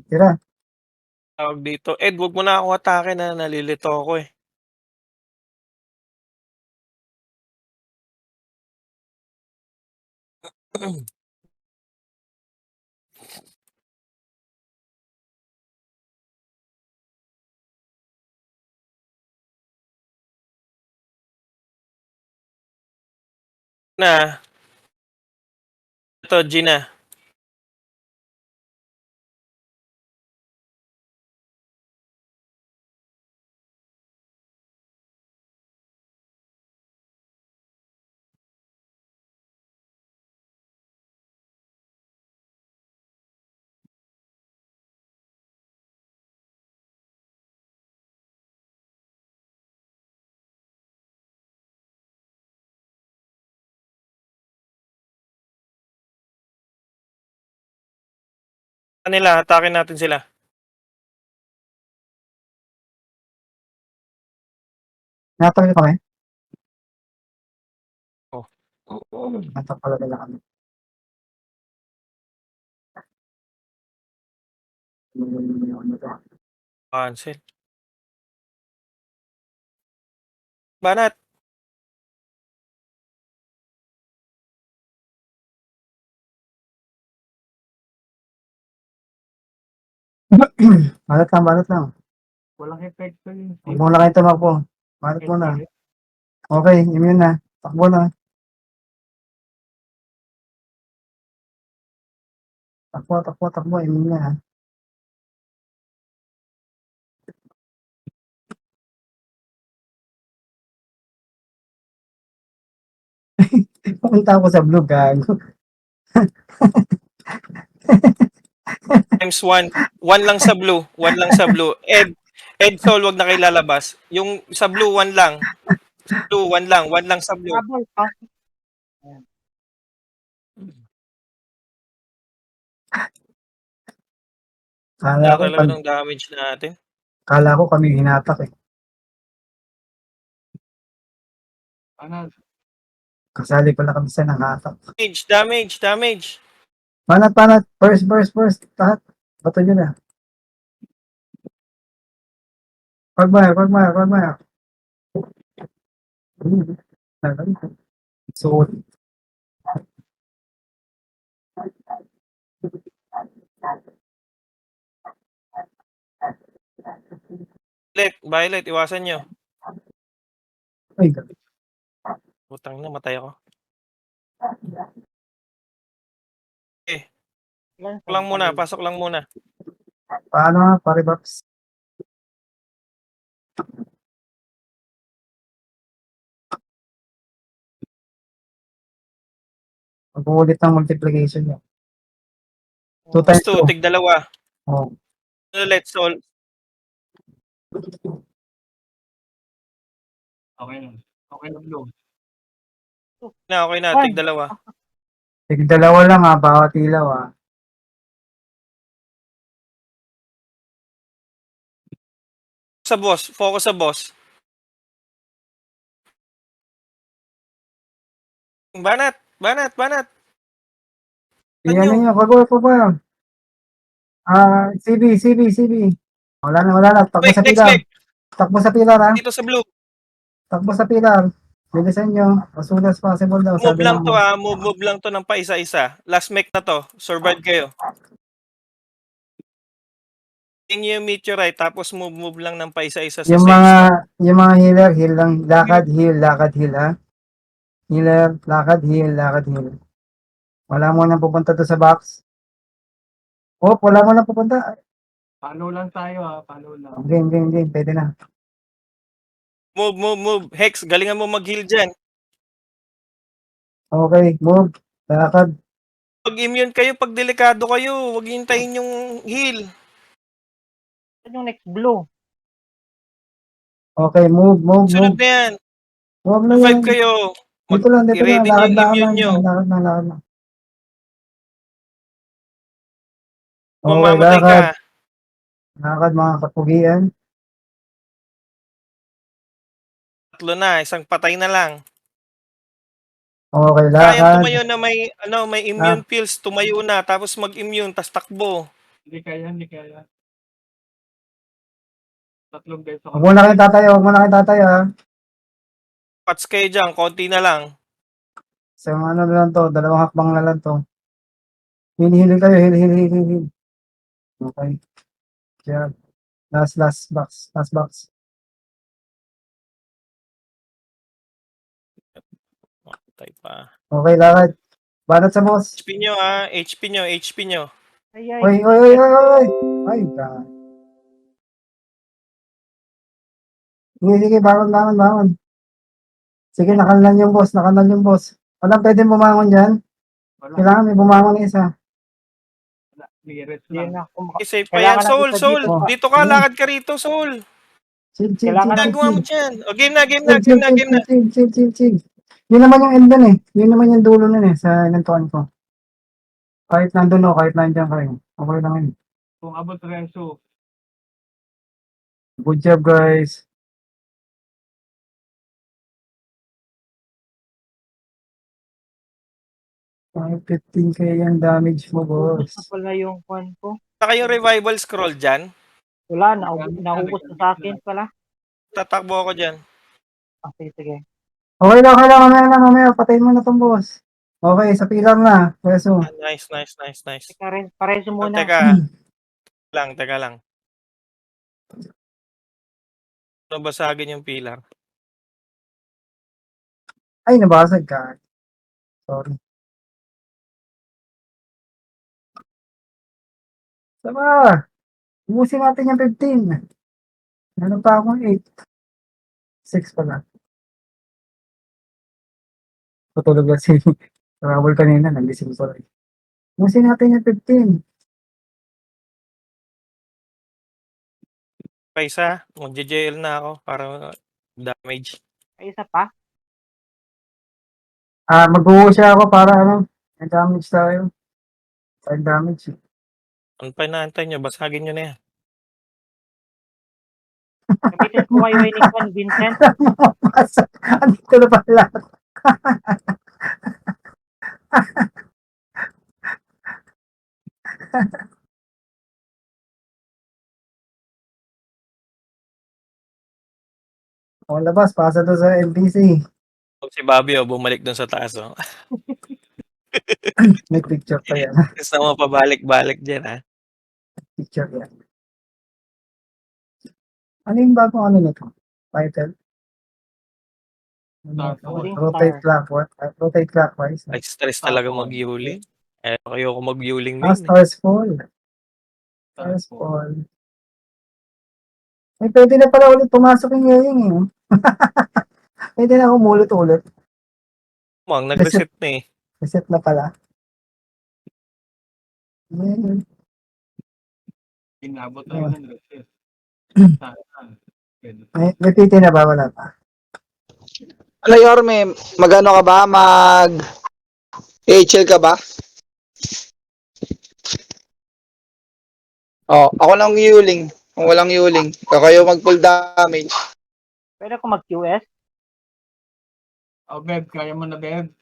Tira. Tawag dito, Ed, wag mo na ako atake na nalilito ako eh. Na. Ito, Gina. Kanila, atake natin sila. Natawin kami. Oh. Natak pala nila kami. Cancel. Banat. Balat lang. Walang effect ko yun. Huwag muna kayo tumakbo. Balat muna. Okay, immune na. Takbo na. Takbo. Immune na. Pupunta ako sa blue, gago. Times 1. 1 lang sa blue. 1 lang sa blue. Ed Sol, wag na kayo lalabas. Yung sa blue, 1 lang. Sa blue, 1 lang. 1 lang sa blue. Habol pa. Wala talaga ng damage natin. Kala ko kami hinatak eh. Ano? Kasali pala kami sa nangatak. Damage. Panat. First. Tahat. Bato nyo na. Quagmire. So, Violet, iwasan nyo. ay, gabi. Putang na, matay ako. Pasok lang muna. Paano nga, pare Babs? Mag-uulit ng multiplication niya. 2 times 2. Tig dalawa. Oh. Let's all. Okay na blue. Okay na, tig dalawa. Tig dalawa lang ha, bawat ilaw ha. Focus sa boss. Banat. Iyan ninyo, pag ba? CB. Wala na. Takbo sa Next pilar. make. Takbo sa pilar ha. Dito sa blue. Takbo sa pilar. Bilisan nyo. As soon as possible daw. Move lang to ha. Move lang to ng paisa-isa. Last make na to. Survive kayo. Tingin yung meteorite tapos move lang ng paisa-isa sa Yung safe mga healer, heal lang. Lakad, heal ha. Healer, lakad, heal. Wala mo nang pupunta to sa box. Wala mo nang pupunta. Follow lang tayo ha. Follow lang. Game. Pwede na. Move. Hex, galingan mo mag-heal dyan. Okay, move. Lakad. Pag immune kayo, pag delikado kayo, huwag hintayin yung heal. Yung next blue. Okay, move. Sunod na yan. Huwag na Survive yan. kayo. Dito lang. I-ready nyo yung immune nyo. Lakad na. Mamamatay ka. Lakad mga kapugian. 3 na, isang patay na lang. Okay, Kayang lakad. tumayo na may immune pills, tumayo na, tapos mag-immune, tas takbo. Hindi kaya, hindi kaya. Tatlong beso Huwag muna kayo tatayo, huwag muna kayo tatayo ha. Pats kayo dyan, konti na lang. So ano na lang to, dalawang hakbang na lang to. Hili-hili kayo, hili. Okay. Kaya, last box, last box. Patay pa. Okay, lakad. Banat sa boss. HP nyo ha, HP nyo. Ay, ay. Oy. Ay, God. Sige, bangon. Sige, nakanlan yung boss. Walang pwedeng bumangon dyan. Wala. Kailangan may bumangon na isa. Wala. Liret Hindi lang. na ako Okay, safe pa yan. Kailangan Soul, natin Soul. dito. Dito ka, Sige. lakad ka rito, Soul. Chill. Ginagawa mo dyan. O, game na. Chill. Yun naman yung end dun eh. Yun naman yung dulo nun eh, sa inantuan ko. Kahit nandun o, kahit nandyan kayo. Okay lang yun. Kung abot Renzo, Good job, guys. Ay, 15k yung damage mo, Ubus boss. na pala yung kwan ko. Saka yung revival scroll dyan. Wala, naubos na sa akin pala. Tatakbo ako dyan. Sige. Okay lang. Mamaya. Patayin mo na tong boss. Okay, sa pilar na. Peso. Ah, nice. Teka, pareso Oh, muna. teka lang. Ano basagin yung pilar? Ay, nabasag ka. Sorry. Sama. Ubusin natin yung 15. Meron pa akong 8. 6 pala. Patulog lang si Travel kanina. Nagising ko rin. Ubusin natin yung 15. Pa isa, mag-JL na ako para damage. Ay, isa pa. Mag-uusya ako para may damage tayo. 5 damage. Ano pa inaantay nyo? Basagin nyo na yan. Gamitin ko kayo ni Kwan, Vincent. Andito na pala. O, labas. Pasa doon sa NPC. Si Bobby bumalik dun sa taas. Oh. May picture pa yan. Gusto mo pabalik-balik dyan ha. Picture yan. Ano yung bagong nito? Title? Rolling Rotate clockwise. Ay, stress talaga mag-yuling. Ayoko mag-yuling din. Stars fall. Ay, pwede na pala ulit pumasok yung yaying eh. Pwede na umulit ulit. Mang, nag-reset na eh. Reset na pala. Ayun. inabot tayo ng reset. Sana. May PT na ba? Wala pa. Ano Yorme, magano ka ba? HL ka ba? Oh, ako lang yuling. Kung walang yuling, kayo mag full damage. Pwede ako mag-QS. Beb, kaya mo na, Beb.